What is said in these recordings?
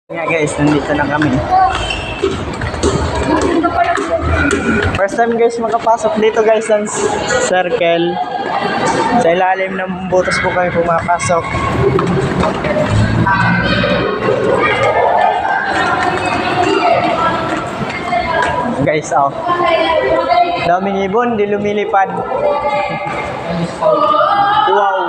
Nga guys, nandito na kami. First time guys makapasok dito guys sa circle. Sa ilalim ng butas po kami pumapasok. Guys, oh. Daming ibon, di lumilipad. Wow.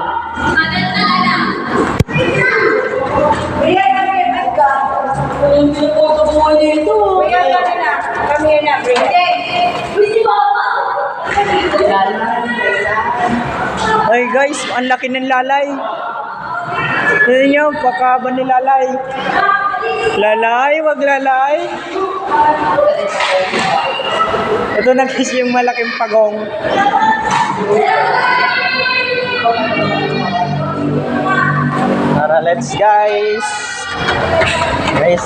Ay guys, ang laki ng lalay. Tignan nyo, pakaba ni lalay. Lalay, wag lalay. Ito na guys yung malaking pagong. Tara, let's guys. Guys.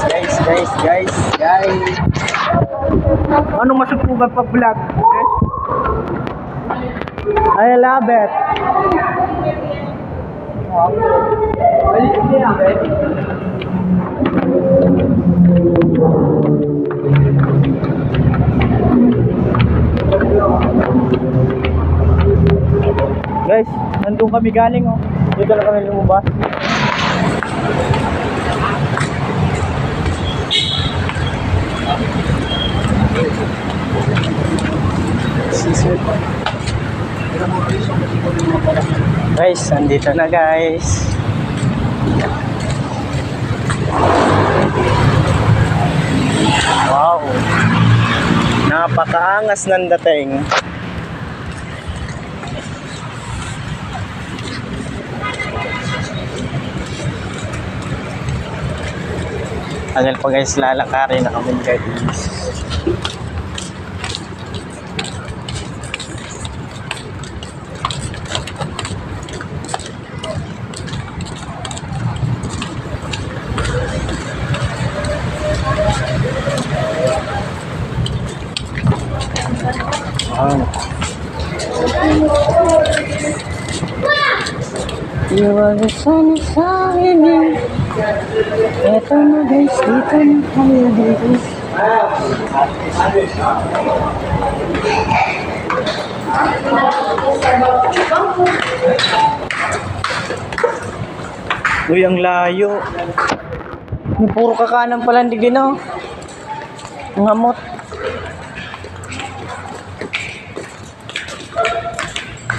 Anong masupugan pa vlog? I love it. Guys, nandun kami galing oh. Dito na kami lumabas. Guys, andito na guys. Wow. Napakaangas ng dating. Tagal pa guys, lalakarin na kami guys. Iwag sana sa akin. Eto na guys, dito na tayo dito. Uy, ang layo. Puro kakanan pala hindi ginaw. Ang amot.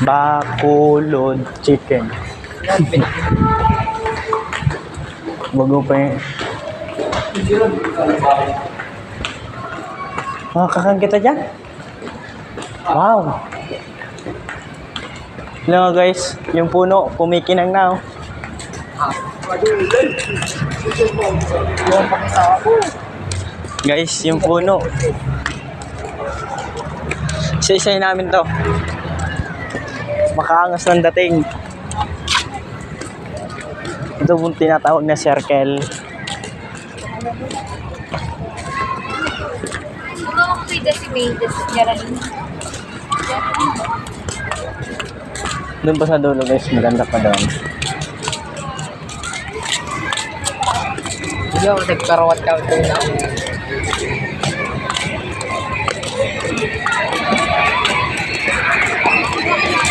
Bakulod chicken. Bago pa yun. Makakakan kita dyan. Wow. Alam mo guys, yung puno, kumikinang na oh. Guys, yung puno. Isa-isahin namin to. Makaangas ng dating. Ito pong tinatawag na circle. Doon pa sa dulo guys, maganda pa doon. Hindi ako nagkarawat ka ito na.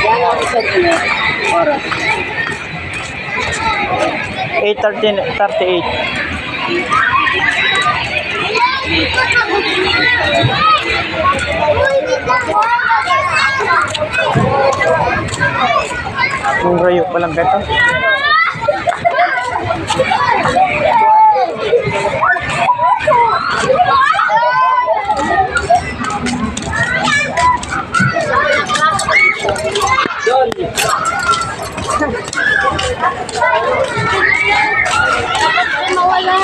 Yan ako sa dulo. 8:38. Yung rayo pa lang gato. Mawala.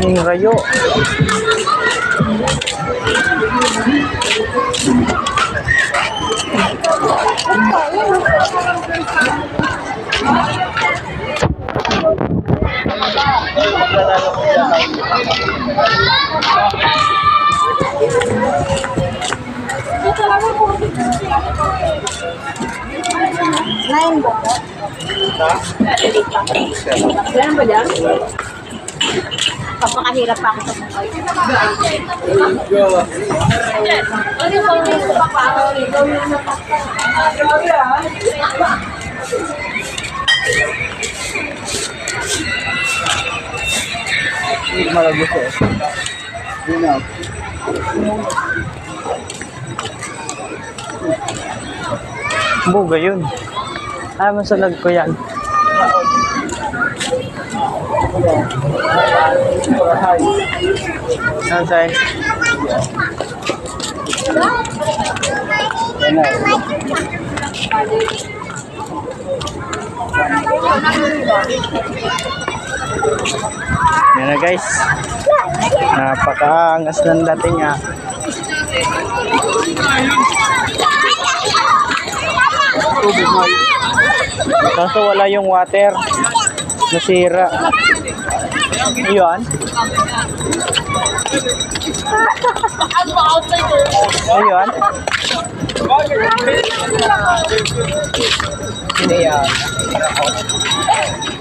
Yung rayo. Nine ba? Ganun ba dyan? Papakahirap pa ako sa buhay. Hindi malagos eh. Yun na. Buga yun. Ah, masalag ko yan. Saan sa'yo? Yan na. Yan na guys. Napakaangas ng dating ah. Kaso wala yung water. Nasira. Ayun. Ayun. Hindi yan.